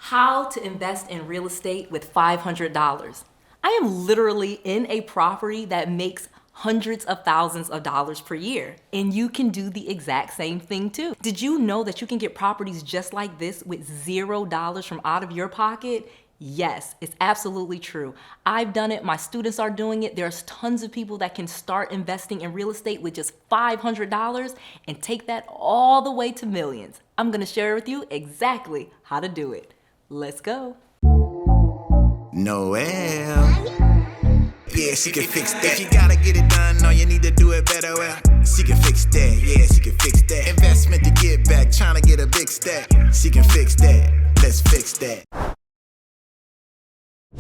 How to invest in real estate with $500. I am literally in a property that makes hundreds of thousands of dollars per year, and you can do the exact same thing too. Did you know that you can get properties just like this with $0 from out of your pocket? Yes, it's absolutely true. I've done it, my students are doing it. There's tons of people that can start investing in real estate with just $500 and take that all the way to millions. I'm gonna share with you exactly how to do it. Let's go. Noel. Yeah, she can fix that. You gotta get it done, no, you need to do it better. Well, she can fix that, yeah, she can fix that. Investment to get back, trying to get a big stack. She can fix that, let's fix that.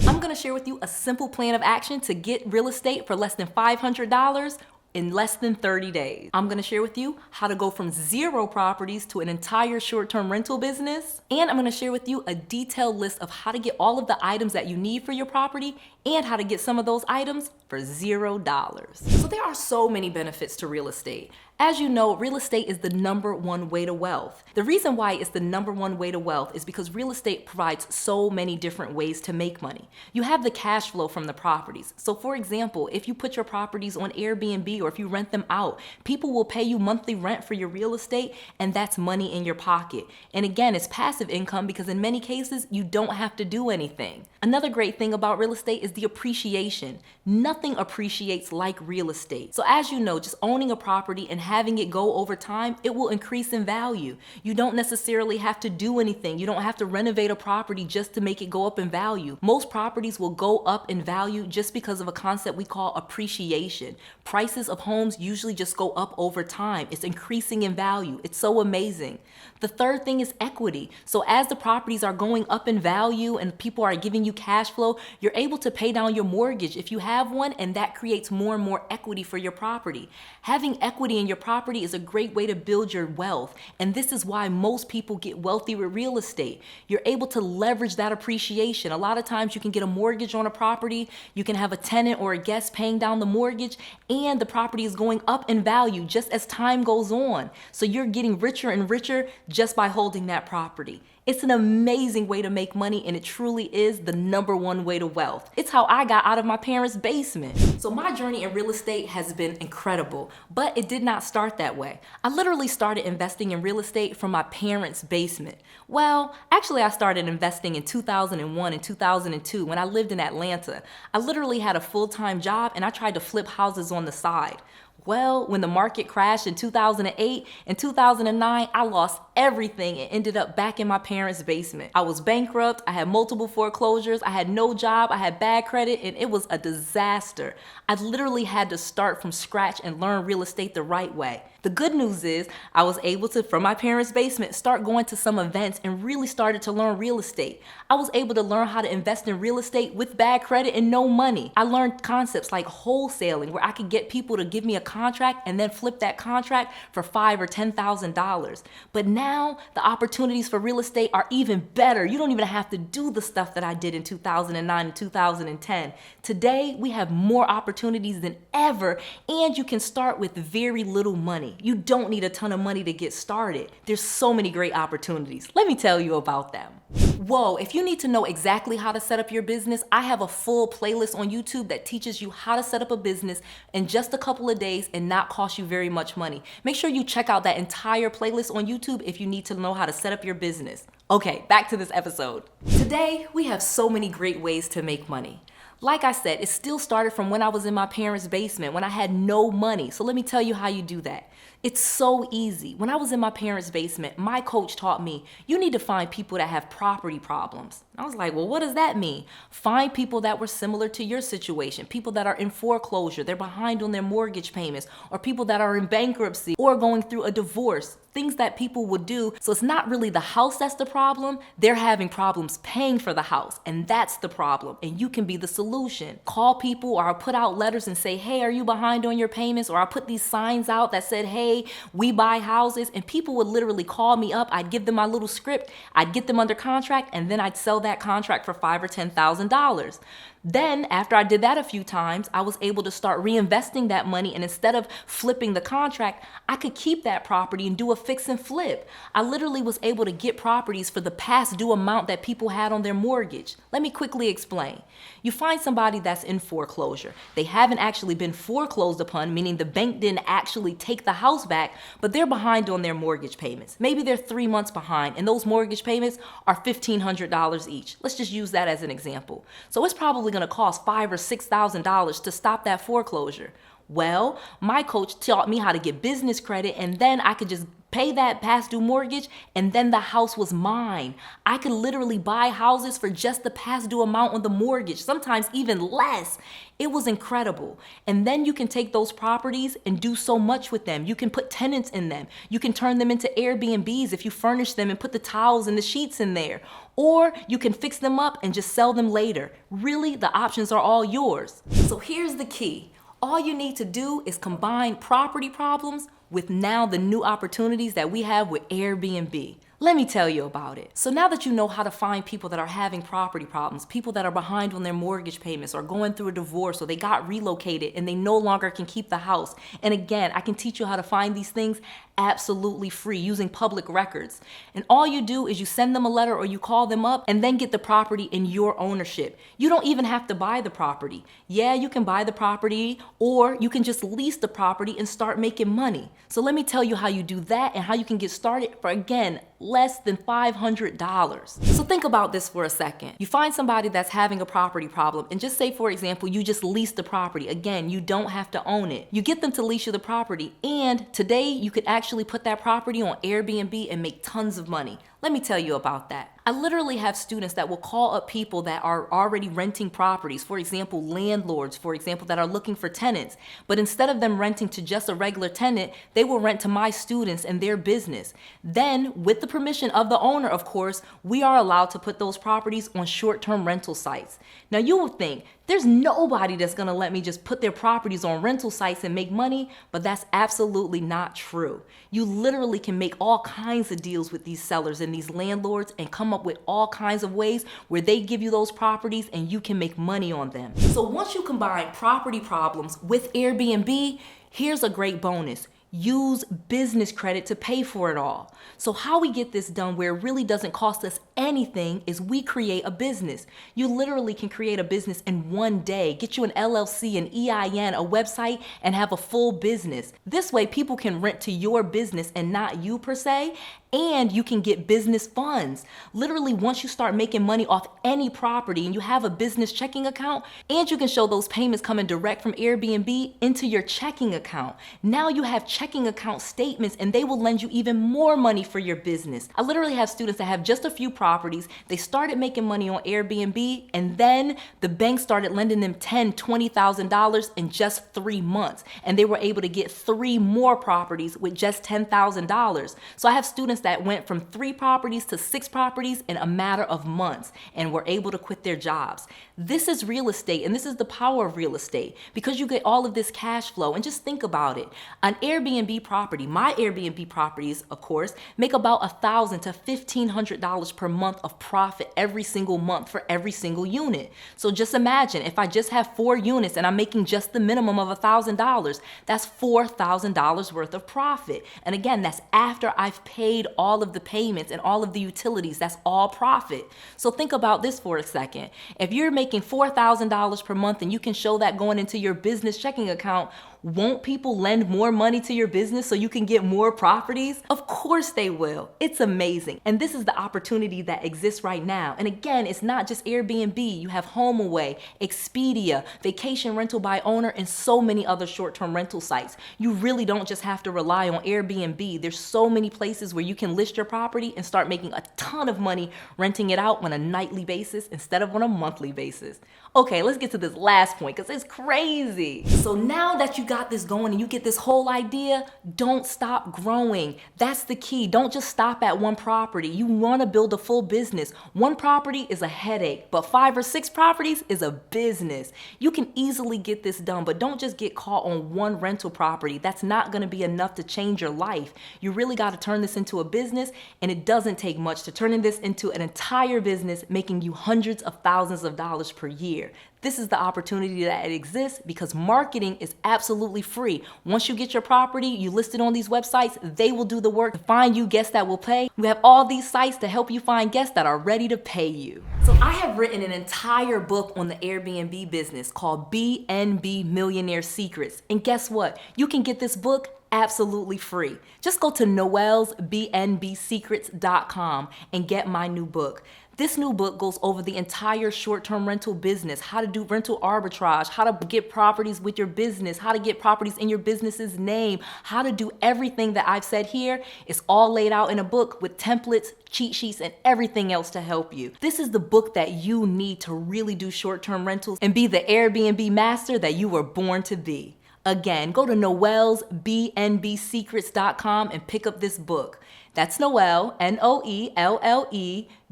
I'm gonna share with you a simple plan of action to get real estate for less than $500 in less than 30 days. I'm gonna share with you how to go from 0 properties to an entire short-term rental business. And I'm gonna share with you a detailed list of how to get all of the items that you need for your property and how to get some of those items for $0. So there are so many benefits to real estate. As you know, real estate is the #1 way to wealth. The reason why it's the #1 way to wealth is because real estate provides so many different ways to make money. You have the cash flow from the properties. So for example, if you put your properties on Airbnb or if you rent them out, people will pay you monthly rent for your real estate, and that's money in your pocket. And again, it's passive income because in many cases, you don't have to do anything. Another great thing about real estate is the appreciation. Nothing appreciates like real estate. So as you know, just owning a property and having it go over time, it will increase in value. You don't necessarily have to do anything. You don't have to renovate a property just to make it go up in value. Most properties will go up in value just because of a concept we call appreciation. Prices of homes usually just go up over time. It's increasing in value. It's so amazing. The third thing is equity. So as the properties are going up in value and people are giving you cash flow, you're able to pay down your mortgage if you have one, and that creates more and more equity for your property. Having equity in your property is a great way to build your wealth, and this is why most people get wealthy with real estate. You're able to leverage that appreciation. A lot of times you can get a mortgage on a property, you can have a tenant or a guest paying down the mortgage, and the property is going up in value just as time goes on. So you're getting richer and richer just by holding that property. It's an amazing way to make money, and it truly is the #1 way to wealth. It's how I got out of my parents' basement. So my journey in real estate has been incredible, but it did not start that way. I literally started investing in real estate from my parents' basement. Well, actually I started investing in 2001 and 2002 when I lived in Atlanta. I literally had a full-time job and I tried to flip houses on the side. Well, when the market crashed in 2008 and 2009, I lost everything and ended up back in my parents' basement. I was bankrupt, I had multiple foreclosures, I had no job, I had bad credit, and it was a disaster. I literally had to start from scratch and learn real estate the right way. The good news is I was able to, from my parents' basement, start going to some events and really started to learn real estate. I was able to learn how to invest in real estate with bad credit and no money. I learned concepts like wholesaling, where I could get people to give me a contract and then flip that contract for $5,000 or $10,000. But now the opportunities for real estate are even better. You don't even have to do the stuff that I did in 2009 and 2010. Today, we have more opportunities than ever, and you can start with very little money. You don't need a ton of money to get started. There's so many great opportunities. Let me tell you about them. Whoa, if you need to know exactly how to set up your business, I have a full playlist on YouTube that teaches you how to set up a business in just a couple of days and not cost you very much money. Make sure you check out that entire playlist on YouTube if you need to know how to set up your business. Okay, back to this episode. Today, we have so many great ways to make money. Like I said, it still started from when I was in my parents' basement, when I had no money. So let me tell you how you do that. It's so easy. When I was in my parents' basement, my coach taught me, you need to find people that have property problems. I was like, well, what does that mean? Find people that were similar to your situation, people that are in foreclosure, they're behind on their mortgage payments, or people that are in bankruptcy or going through a divorce, things that people would do. So it's not really the house that's the problem. They're having problems paying for the house, and that's the problem, and you can be the solution. Call people, or I'll put out letters and say, hey, are you behind on your payments? Or I'll put these signs out that said, hey, we buy houses, and people would literally call me up. I'd give them my little script, I'd get them under contract, and then I'd sell that contract for $5,000 or $10,000. Then after I did that a few times, I was able to start reinvesting that money, and instead of flipping the contract, I could keep that property and do a fix and flip. I literally was able to get properties for the past due amount that people had on their mortgage. Let me quickly explain. You find somebody that's in foreclosure. They haven't actually been foreclosed upon, meaning the bank didn't actually take the house back, but they're behind on their mortgage payments. Maybe they're 3 months behind, and those mortgage payments are $1,500 each. Let's just use that as an example. So it's probably gonna cost $5,000 or $6,000 to stop that foreclosure. Well, my coach taught me how to get business credit, and then I could just pay that past due mortgage, and then the house was mine. I could literally buy houses for just the past due amount on the mortgage, sometimes even less. It was incredible. And then you can take those properties and do so much with them. You can put tenants in them. You can turn them into Airbnbs if you furnish them and put the towels and the sheets in there. Or you can fix them up and just sell them later. Really, the options are all yours. So here's the key. All you need to do is combine property problems with now the new opportunities that we have with Airbnb. Let me tell you about it. So now that you know how to find people that are having property problems, people that are behind on their mortgage payments or going through a divorce or they got relocated and they no longer can keep the house. And again, I can teach you how to find these things absolutely free using public records. And all you do is you send them a letter or you call them up and then get the property in your ownership. You don't even have to buy the property. Yeah, you can buy the property or you can just lease the property and start making money. So let me tell you how you do that and how you can get started for, again, less than $500. So think about this for a second. You find somebody that's having a property problem and just say, for example, you just lease the property. Again, you don't have to own it. You get them to lease you the property, and today you could actually put that property on Airbnb and make tons of money. Let me tell you about that. I literally have students that will call up people that are already renting properties, for example, landlords, for example, that are looking for tenants. But instead of them renting to just a regular tenant, they will rent to my students and their business. Then, with the permission of the owner, of course, we are allowed to put those properties on short-term rental sites. Now, you would think, there's nobody that's gonna let me just put their properties on rental sites and make money, but that's absolutely not true. You literally can make all kinds of deals with these sellers and these landlords and come up with all kinds of ways where they give you those properties and you can make money on them. So once you combine property problems with Airbnb, here's a great bonus. Use business credit to pay for it all. So how we get this done where it really doesn't cost us anything is we create a business. You literally can create a business in one day, get you an LLC, an EIN, a website, and have a full business. This way people can rent to your business and not you per se, and you can get business funds. Literally, once you start making money off any property and you have a business checking account, and you can show those payments coming direct from Airbnb into your checking account. Now you have checking account statements and they will lend you even more money for your business. I literally have students that have just a few properties. They started making money on Airbnb and then the bank started lending them $10,000, $20,000 in just 3 months. And they were able to get 3 more properties with just $10,000. So I have students that went from 3 properties to 6 properties in a matter of months and were able to quit their jobs. This is real estate, and this is the power of real estate because you get all of this cash flow. And just think about it. An Airbnb property, my Airbnb properties, of course, make about $1,000 to $1,500 per month of profit every single month for every single unit. So just imagine if I just have 4 units and I'm making just the minimum of $1,000, that's $4,000 worth of profit. And again, that's after I've paid all of the payments and all of the utilities. That's all profit. So think about this for a second. If you're making $4,000 per month and you can show that going into your business checking account, won't people lend more money to your business so you can get more properties? Of course they will. It's amazing. And this is the opportunity that exists right now. And again, it's not just Airbnb. You have HomeAway, Expedia, Vacation Rental by Owner, and so many other short-term rental sites. You really don't just have to rely on Airbnb. There's so many places where you can list your property and start making a ton of money renting it out on a nightly basis instead of on a monthly basis. Okay, let's get to this last point because it's crazy. So now that you got this going and you get this whole idea, don't stop growing. That's the key. Don't just stop at one property. You want to build a full business. One property is a headache, but 5 or 6 properties is a business. You can easily get this done, but don't just get caught on one rental property. That's not going to be enough to change your life. You really got to turn this into a business, and it doesn't take much to turning this into an entire business, making you hundreds of thousands of dollars per year. This is the opportunity that exists because marketing is absolutely free. Once you get your property, you list it on these websites, they will do the work to find you guests that will pay. We have all these sites to help you find guests that are ready to pay you. So I have written an entire book on the Airbnb business called BNB Millionaire Secrets. And guess what? You can get this book absolutely free. Just go to noelsbnbsecrets.com and get my new book. This new book goes over the entire short-term rental business, how to do rental arbitrage, how to get properties with your business, how to get properties in your business's name, how to do everything that I've said here. It's all laid out in a book with templates, cheat sheets, and everything else to help you. This is the book that you need to really do short-term rentals and be the Airbnb master that you were born to be. Again, go to noelsbnbsecrets.com and pick up this book. That's Noelle, Noelle,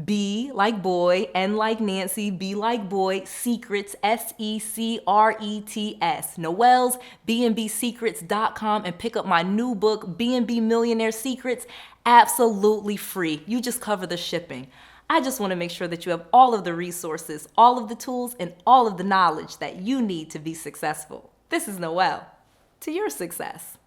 B like boy, N like Nancy, B like boy, Secrets, Secrets, noelsbnbsecrets.com and pick up my new book, BNB Millionaire Secrets, absolutely free. You just cover the shipping. I just want to make sure that you have all of the resources, all of the tools, and all of the knowledge that you need to be successful. This is Noelle. To your success.